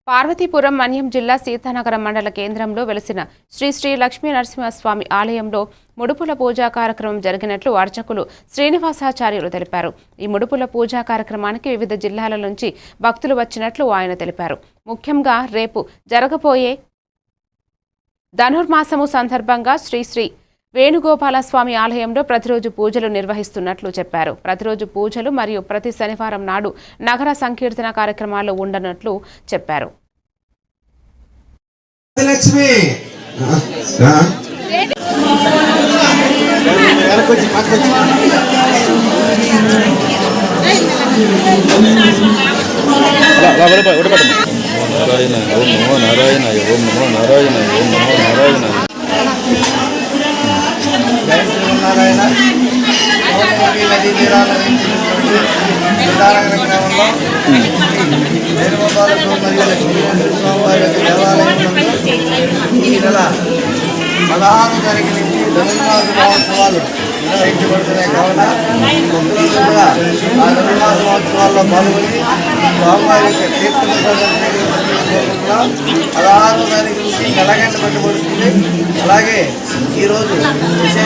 పార్వతీపురం మన్యం జిల్లా సీతానగరం మండల కేంద్రంలో వెలిసిన శ్రీ శ్రీ లక్ష్మీ నరసింహస్వామి ఆలయంలో ముడుపుల పూజా కార్యక్రమం జరిగినట్లు అర్చకులు శ్రీనివాసాచార్యులు తెలిపారు. ఈ ముడుపుల పూజా కార్యక్రమానికి వివిధ జిల్లాల నుంచి భక్తులు వచ్చినట్లు ఆయన తెలిపారు. ముఖ్యంగా రేపు జరగబోయే ధనుర్మాసము సందర్భంగా శ్రీ శ్రీ వేణుగోపాలస్వామి ఆలయంలో ప్రతిరోజు పూజలు నిర్వహిస్తున్నట్లు చెప్పారు. ప్రతిరోజు పూజలు మరియు ప్రతి శనివారం నాడు నగర సంకీర్తన కార్యక్రమాలు ఉండనున్నట్లు చెప్పారు. నారాయణ ఓం నమో నారాయణ ఓం నమో నారాయణ ఓం నమో నారాయణ నారాయణ నదీ తీరాల సీతానగరం గ్రామంలో వేణుగోపాలకు మరియు లక్ష్మీనరసింహ స్వామివారి యొక్క దేవాలయం ఈ నెల 16వ తారీఖు నుంచి ధనుర్మాస మహోత్సవాలు నిర్వహించబడుతున్నాయి. కావున భక్తులందరూ కూడా ఆ ధనుర్మాస మహోత్సవాల్లో పాల్గొని స్వామివారి యొక్క తీర్థ ప్రసాదం 16వ తారీఖు నుంచి నెలగంట పెట్టబడుతుంది. అలాగే ఈరోజు